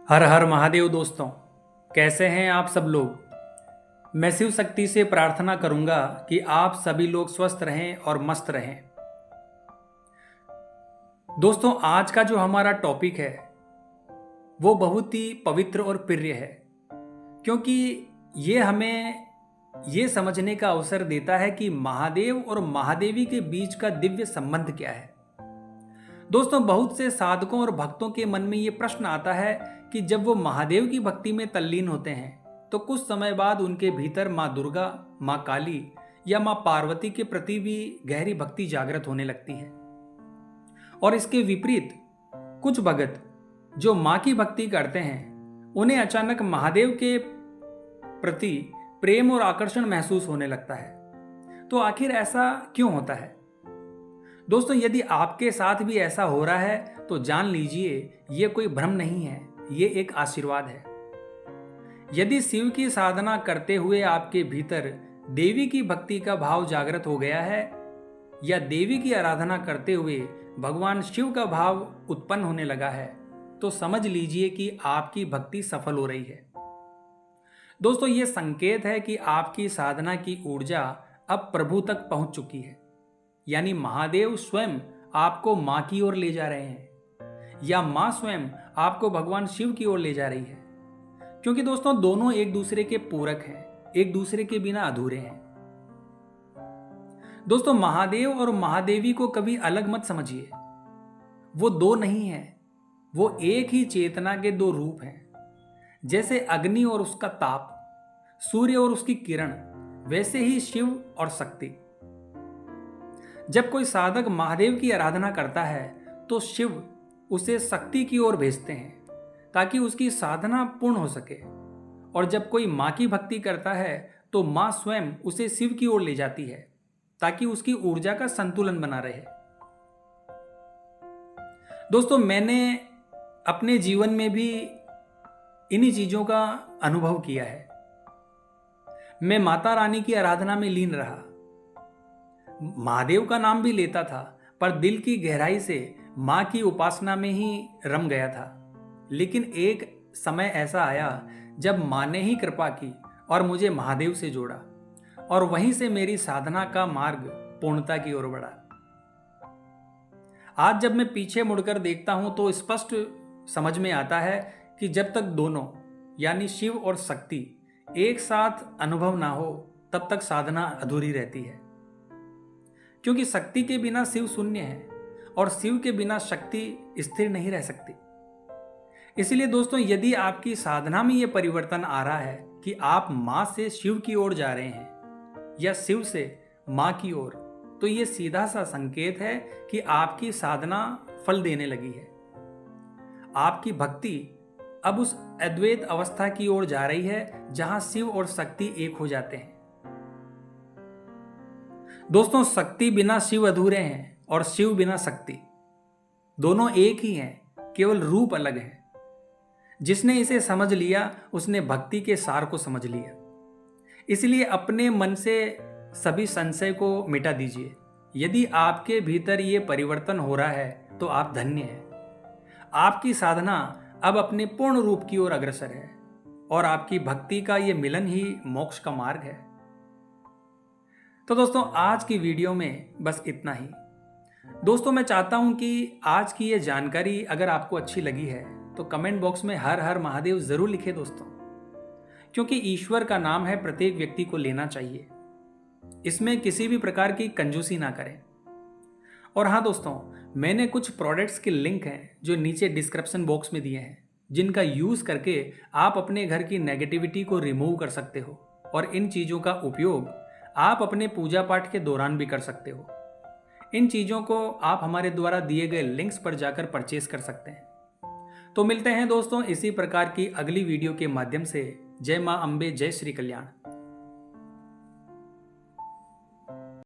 हर हर महादेव दोस्तों, कैसे हैं आप सब लोग। मैं शिव शक्ति से प्रार्थना करूंगा कि आप सभी लोग स्वस्थ रहें और मस्त रहें। दोस्तों, आज का जो हमारा टॉपिक है वो बहुत ही पवित्र और प्रिय है, क्योंकि ये हमें ये समझने का अवसर देता है कि महादेव और महादेवी के बीच का दिव्य संबंध क्या है। दोस्तों, बहुत से साधकों और भक्तों के मन में ये प्रश्न आता है कि जब वो महादेव की भक्ति में तल्लीन होते हैं तो कुछ समय बाद उनके भीतर माँ दुर्गा, माँ काली या माँ पार्वती के प्रति भी गहरी भक्ति जागृत होने लगती है। और इसके विपरीत कुछ भगत जो माँ की भक्ति करते हैं उन्हें अचानक महादेव के प्रति प्रेम और आकर्षण महसूस होने लगता है। तो आखिर ऐसा क्यों होता है? दोस्तों, यदि आपके साथ भी ऐसा हो रहा है तो जान लीजिए ये कोई भ्रम नहीं है, ये एक आशीर्वाद है। यदि शिव की साधना करते हुए आपके भीतर देवी की भक्ति का भाव जागृत हो गया है या देवी की आराधना करते हुए भगवान शिव का भाव उत्पन्न होने लगा है, तो समझ लीजिए कि आपकी भक्ति सफल हो रही है। दोस्तों, ये संकेत है कि आपकी साधना की ऊर्जा अब प्रभु तक पहुंच चुकी है, यानी महादेव स्वयं आपको मां की ओर ले जा रहे हैं या मां स्वयं आपको भगवान शिव की ओर ले जा रही है। क्योंकि दोस्तों, दोनों एक दूसरे के पूरक हैं, एक दूसरे के बिना अधूरे हैं। दोस्तों, महादेव और महादेवी को कभी अलग मत समझिए। वो दो नहीं है, वो एक ही चेतना के दो रूप हैं। जैसे अग्नि और उसका ताप, सूर्य और उसकी किरण, वैसे ही शिव और शक्ति। जब कोई साधक महादेव की आराधना करता है तो शिव उसे शक्ति की ओर भेजते हैं ताकि उसकी साधना पूर्ण हो सके, और जब कोई मां की भक्ति करता है तो मां स्वयं उसे शिव की ओर ले जाती है ताकि उसकी ऊर्जा का संतुलन बना रहे। दोस्तों, मैंने अपने जीवन में भी इन्हीं चीजों का अनुभव किया है। मैं माता रानी की आराधना में लीन रहा, महादेव का नाम भी लेता था, पर दिल की गहराई से मां की उपासना में ही रम गया था। लेकिन एक समय ऐसा आया जब मां ने ही कृपा की और मुझे महादेव से जोड़ा, और वहीं से मेरी साधना का मार्ग पूर्णता की ओर बढ़ा। आज जब मैं पीछे मुड़कर देखता हूं तो स्पष्ट समझ में आता है कि जब तक दोनों यानी शिव और शक्ति एक साथ अनुभव ना हो तब तक साधना अधूरी रहती है। क्योंकि शक्ति के बिना शिव शून्य है और शिव के बिना शक्ति स्थिर नहीं रह सकती। इसलिए दोस्तों, यदि आपकी साधना में यह परिवर्तन आ रहा है कि आप मां से शिव की ओर जा रहे हैं या शिव से मां की ओर, तो यह सीधा सा संकेत है कि आपकी साधना फल देने लगी है। आपकी भक्ति अब उस अद्वैत अवस्था की ओर जा रही है जहां शिव और शक्ति एक हो जाते हैं। दोस्तों, शक्ति बिना शिव अधूरे हैं और शिव बिना शक्ति। दोनों एक ही हैं, केवल रूप अलग है। जिसने इसे समझ लिया उसने भक्ति के सार को समझ लिया। इसलिए अपने मन से सभी संशय को मिटा दीजिए। यदि आपके भीतर ये परिवर्तन हो रहा है तो आप धन्य हैं। आपकी साधना अब अपने पूर्ण रूप की ओर अग्रसर है और आपकी भक्ति का ये मिलन ही मोक्ष का मार्ग है। तो दोस्तों, आज की वीडियो में बस इतना ही। दोस्तों, मैं चाहता हूं कि आज की ये जानकारी अगर आपको अच्छी लगी है तो कमेंट बॉक्स में हर हर महादेव जरूर लिखें दोस्तों, क्योंकि ईश्वर का नाम है, प्रत्येक व्यक्ति को लेना चाहिए। इसमें किसी भी प्रकार की कंजूसी ना करें। और हाँ दोस्तों, मैंने कुछ प्रोडक्ट्स के लिंक हैं जो नीचे डिस्क्रिप्शन बॉक्स में दिए हैं, जिनका यूज करके आप अपने घर की नेगेटिविटी को रिमूव कर सकते हो, और इन चीजों का उपयोग आप अपने पूजा पाठ के दौरान भी कर सकते हो। इन चीजों को आप हमारे द्वारा दिए गए लिंक्स पर जाकर परचेस कर सकते हैं। तो मिलते हैं दोस्तों इसी प्रकार की अगली वीडियो के माध्यम से। जय मां अम्बे, जय श्री कल्याण।